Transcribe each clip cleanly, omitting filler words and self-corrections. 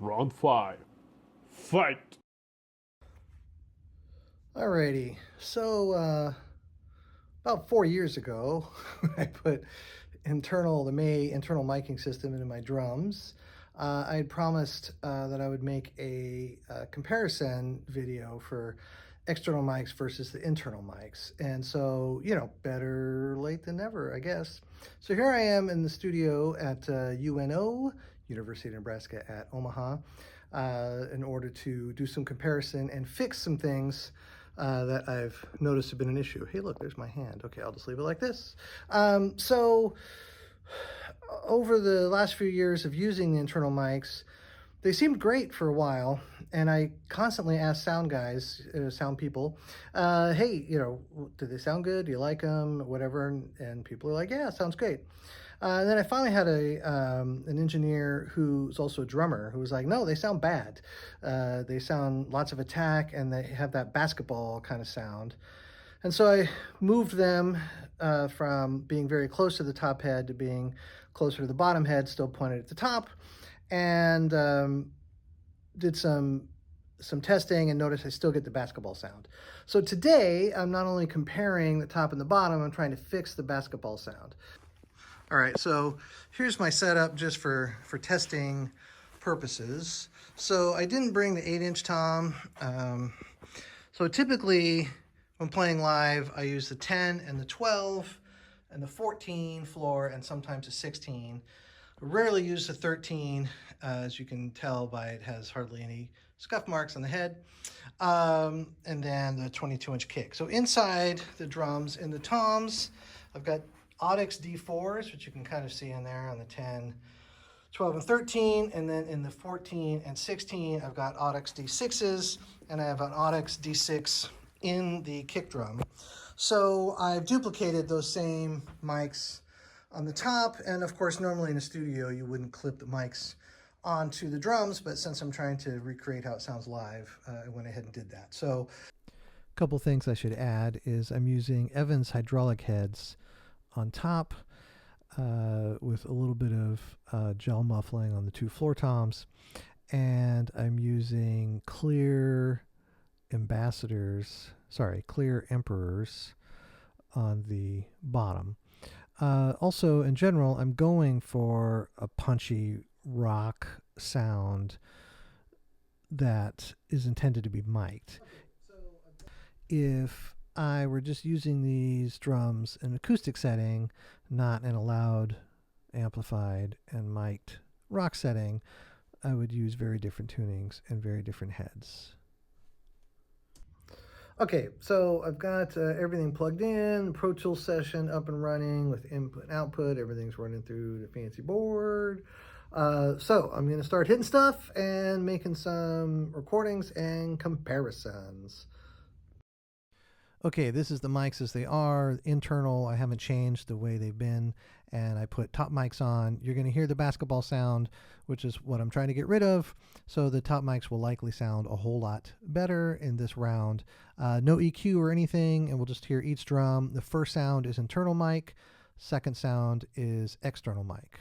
Round 5. Fight! Alrighty, so about 4 years ago, I put the May internal miking system into my drums. I had promised that I would make a comparison video for external mics versus the internal mics. And so, better late than never, I guess. So here I am in the studio at UNO, University of Nebraska at Omaha, in order to do some comparison and fix some things that I've noticed have been an issue. Hey, look, there's my hand. Okay, I'll just leave it like this. So over the last few years of using the internal mics, they seemed great for a while, and I constantly asked sound guys, sound people, hey, do they sound good? Do you like them? Whatever, and people are like, yeah, sounds great. And then I finally had an engineer who's also a drummer who was like, no, they sound bad. They sound lots of attack, and they have that basketball kind of sound. And so I moved them from being very close to the top head to being closer to the bottom head, still pointed at the top, and did some testing and noticed I still get the basketball sound. So today I'm not only comparing the top and the bottom, I'm trying to fix the basketball sound. All right, so here's my setup just for testing purposes. So I didn't bring the 8-inch tom. So typically when playing live, I use the 10 and the 12 and the 14 floor and sometimes the 16. I rarely use the 13, as you can tell by it has hardly any scuff marks on the head. And then the 22-inch kick. So inside the drums in the toms, I've got Audix D4s, which you can kind of see in there on the 10, 12, and 13. And then in the 14 and 16, I've got Audix D6s, and I have an Audix D6 in the kick drum. So I've duplicated those same mics on the top, and of course, normally in a studio, you wouldn't clip the mics onto the drums, but since I'm trying to recreate how it sounds live, I went ahead and did that. So a couple things I should add is I'm using Evans hydraulic heads on top with a little bit of gel muffling on the two floor toms, and I'm using clear emperors on the bottom. Also, in general, I'm going for a punchy rock sound that is intended to be mic'd. If I were just using these drums in an acoustic setting, not in a loud, amplified, and mic'd rock setting, I would use very different tunings and very different heads. Okay, so I've got everything plugged in, Pro Tools session up and running with input and output. Everything's running through the fancy board. So I'm going to start hitting stuff and making some recordings and comparisons. Okay, this is the mics as they are. Internal, I haven't changed the way they've been, and I put top mics on. You're going to hear the basketball sound, which is what I'm trying to get rid of. So the top mics will likely sound a whole lot better in this round. No EQ or anything, and we'll just hear each drum. The first sound is internal mic. Second sound is external mic.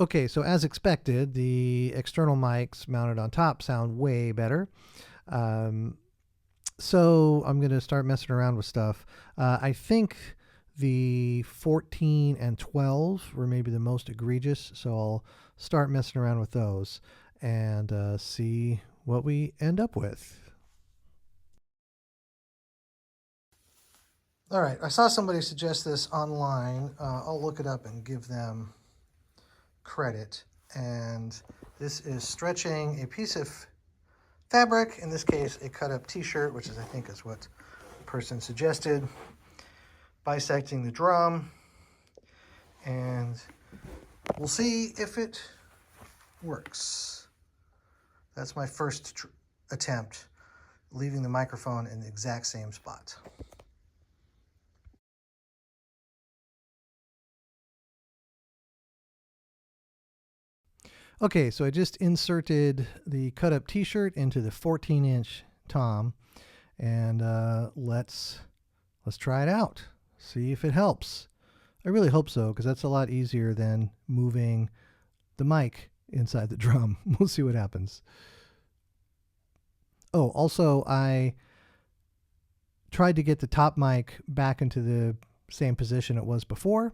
Okay, so as expected, the external mics mounted on top sound way better. So I'm going to start messing around with stuff. I think the 14 and 12 were maybe the most egregious, so I'll start messing around with those and see what we end up with. All right, I saw somebody suggest this online. I'll look it up and give them credit. And this is stretching a piece of fabric, in this case a cut up t-shirt, which is I think is what the person suggested, bisecting the drum, and we'll see if it works. That's my first attempt, leaving the microphone in the exact same spot. Okay, so I just inserted the cut up t-shirt into the 14-inch tom, and let's try it out. See if it helps. I really hope so, because that's a lot easier than moving the mic inside the drum. We'll see what happens. Oh, also I tried to get the top mic back into the same position it was before.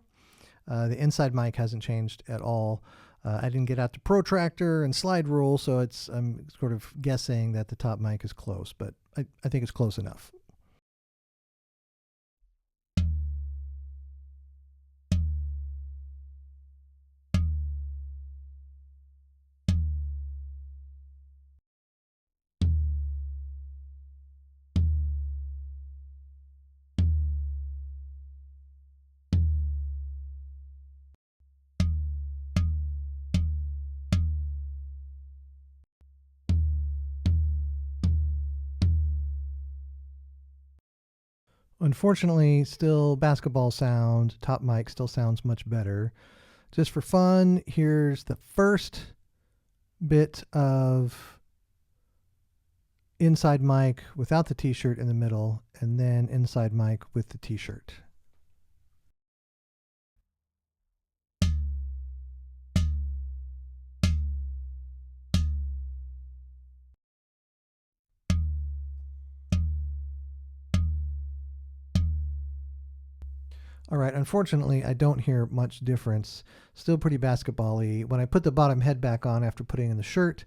The inside mic hasn't changed at all. I didn't get out the protractor and slide rule, so I'm sort of guessing that the top mic is close, but I think it's close enough. Unfortunately, still basketball sound, top mic still sounds much better. Just for fun, here's the first bit of inside mic without the t-shirt in the middle, and then inside mic with the t-shirt. All right, unfortunately, I don't hear much difference. Still pretty basketball-y. When I put the bottom head back on after putting in the shirt,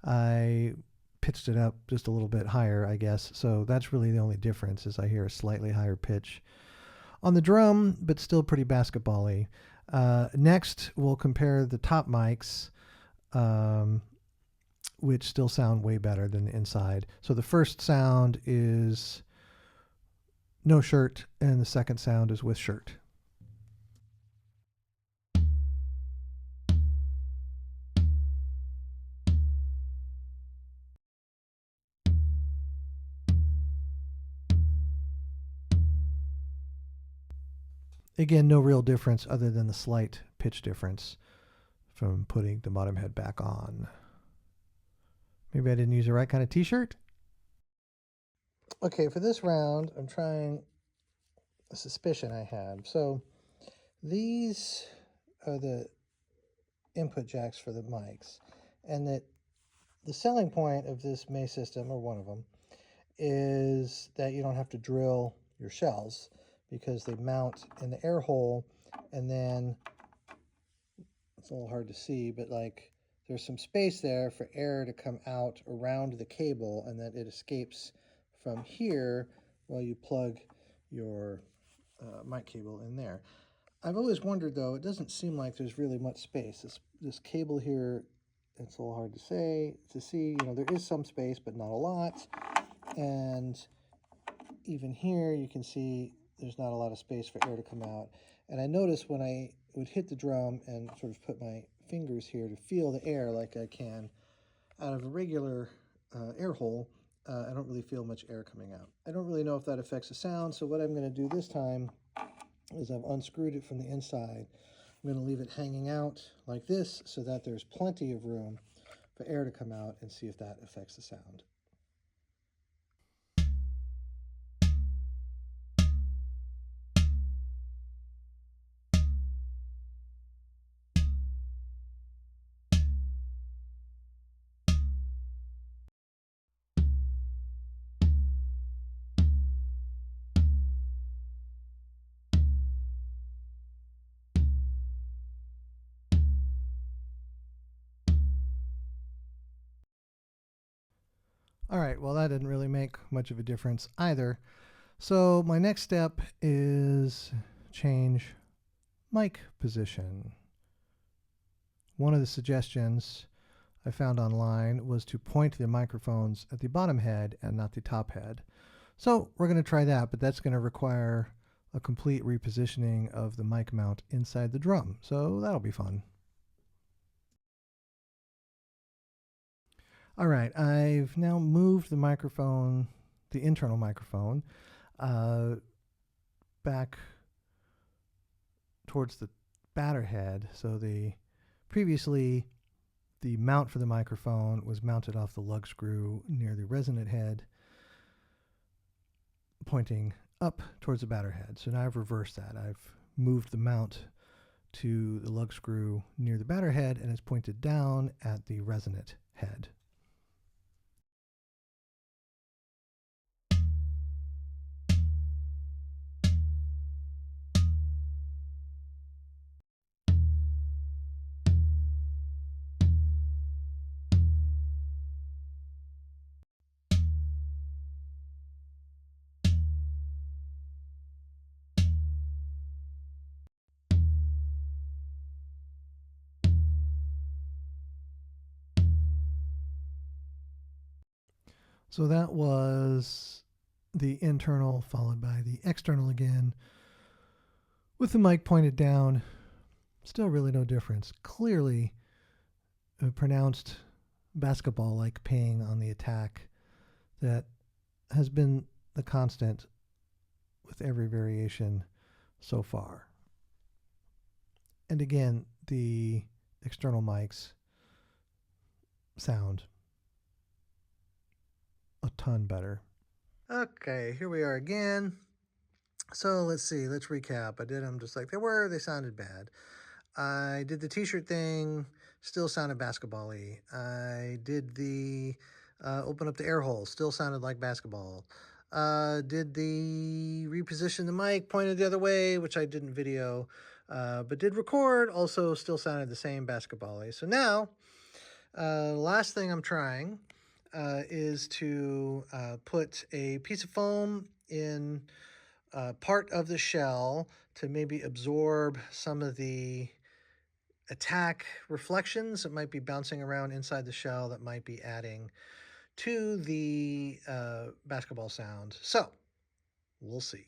I pitched it up just a little bit higher, I guess. So that's really the only difference, is I hear a slightly higher pitch on the drum, but still pretty basketball-y. Next, we'll compare the top mics, which still sound way better than the inside. So the first sound is no shirt, and the second sound is with shirt. Again, no real difference other than the slight pitch difference from putting the bottom head back on. Maybe I didn't use the right kind of t-shirt. Okay, for this round, I'm trying a suspicion I had. So these are the input jacks for the mics, and that the selling point of this May system, or one of them, is that you don't have to drill your shells because they mount in the air hole, and then it's a little hard to see, but like there's some space there for air to come out around the cable, and that it escapes from here while you plug your mic cable in there. I've always wondered, though, it doesn't seem like there's really much space. This cable here, it's a little hard to see. You know, there is some space, but not a lot. And even here, you can see there's not a lot of space for air to come out. And I noticed when I would hit the drum and sort of put my fingers here to feel the air like I can out of a regular air hole, I don't really feel much air coming out. I don't really know if that affects the sound, so what I'm going to do this time is I've unscrewed it from the inside. I'm going to leave it hanging out like this so that there's plenty of room for air to come out, and see if that affects the sound. All right, well, that didn't really make much of a difference either. So my next step is change mic position. One of the suggestions I found online was to point the microphones at the bottom head and not the top head. So we're going to try that, but that's going to require a complete repositioning of the mic mount inside the drum. So that'll be fun. All right, I've now moved the microphone, the internal microphone, back towards the batter head. So previously the mount for the microphone was mounted off the lug screw near the resonant head, pointing up towards the batter head. So now I've reversed that. I've moved the mount to the lug screw near the batter head, and it's pointed down at the resonant head. So that was the internal followed by the external again. With the mic pointed down, still really no difference. Clearly a pronounced basketball-like ping on the attack that has been the constant with every variation so far. And again, the external mics sound a ton better. Okay, here we are again. So let's see, let's recap. I did them just like they were, they sounded bad. I did the t-shirt thing, still sounded basketball-y. I did the open up the air hole, still sounded like basketball. Did the reposition the mic, pointed the other way, which I didn't video, but did record, also still sounded the same basketball-y. So now, last thing I'm trying is to put a piece of foam in part of the shell to maybe absorb some of the attack reflections that might be bouncing around inside the shell that might be adding to the basketball sound. So we'll see.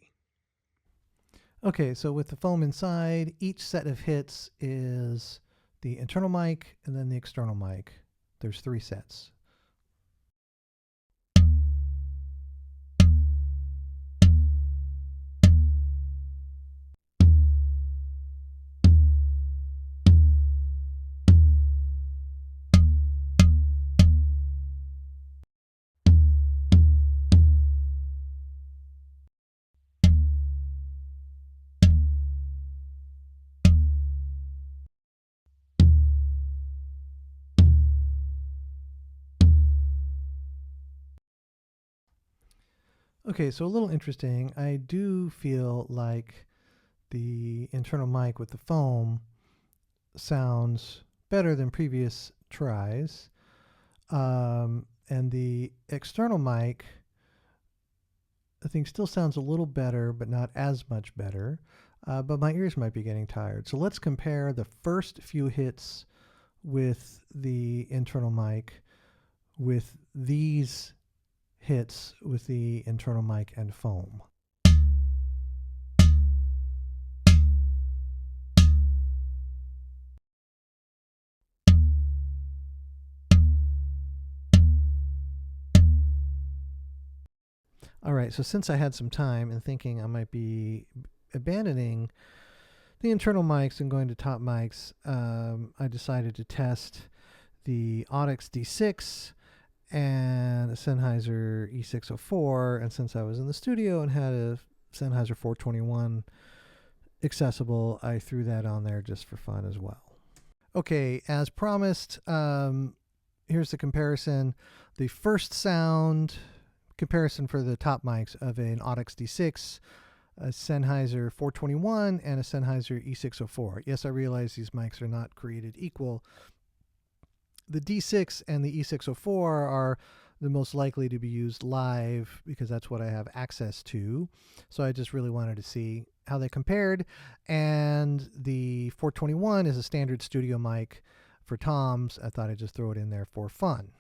Okay, so with the foam inside, each set of hits is the internal mic and then the external mic. There's 3 sets. Okay, so a little interesting. I do feel like the internal mic with the foam sounds better than previous tries. And the external mic, I think, still sounds a little better, but not as much better. But my ears might be getting tired. So let's compare the first few hits with the internal mic with these hits with the internal mic and foam. All right, so since I had some time and thinking I might be abandoning the internal mics and going to top mics, I decided to test the Audix D6 and a Sennheiser E604. And since I was in the studio and had a Sennheiser 421 accessible, I threw that on there just for fun as well. Okay, as promised, here's the comparison. The first sound comparison for the top mics of an Audix D6, a Sennheiser 421, and a Sennheiser E604. Yes, I realize these mics are not created equal. The D6 and the E604 are the most likely to be used live because that's what I have access to. So I just really wanted to see how they compared. And the 421 is a standard studio mic for toms. I thought I'd just throw it in there for fun.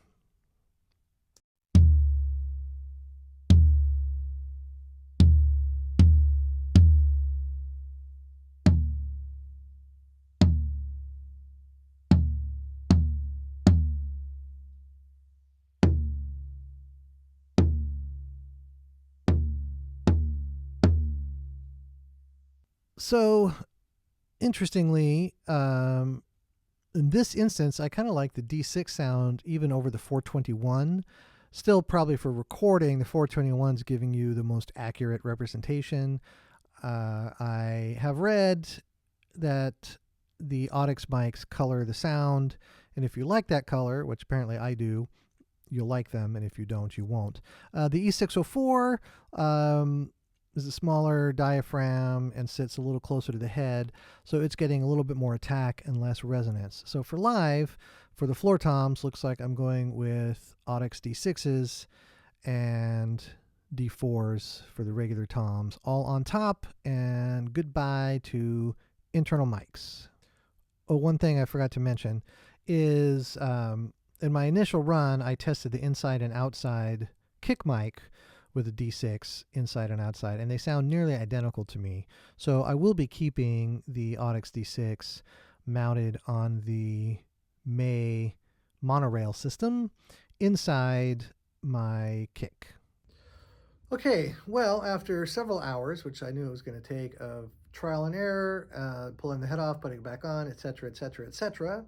So, interestingly, in this instance, I kind of like the D6 sound even over the 421. Still, probably for recording, the 421 is giving you the most accurate representation. I have read that the Audix mics color the sound, and if you like that color, which apparently I do, you'll like them, and if you don't, you won't. The E604 is a smaller diaphragm and sits a little closer to the head, so it's getting a little bit more attack and less resonance. So for live, for the floor toms, looks like I'm going with Audix D6s and D4s for the regular toms, all on top, and goodbye to internal mics. Oh, one thing I forgot to mention is in my initial run, I tested the inside and outside kick mic with a D6 inside and outside, and they sound nearly identical to me. So I will be keeping the Audix D6 mounted on the May monorail system inside my kick. Okay, well, after several hours, which I knew it was going to take, of trial and error, pulling the head off, putting it back on, etc., etc., etc.,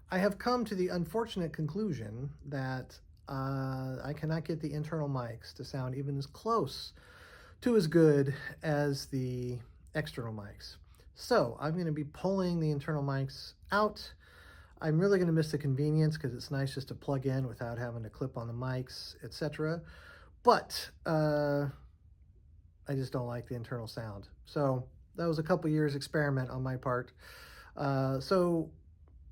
I have come to the unfortunate conclusion that I cannot get the internal mics to sound even as close to as good as the external mics. So I'm going to be pulling the internal mics out. I'm really going to miss the convenience because it's nice just to plug in without having to clip on the mics, etc. But I just don't like the internal sound. So that was a couple years experiment on my part. So,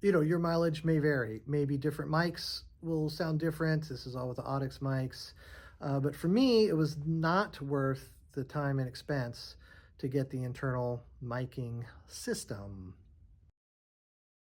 you know, your mileage may vary. Maybe different mics will sound different. This is all with the Audix mics. But for me, it was not worth the time and expense to get the internal miking system.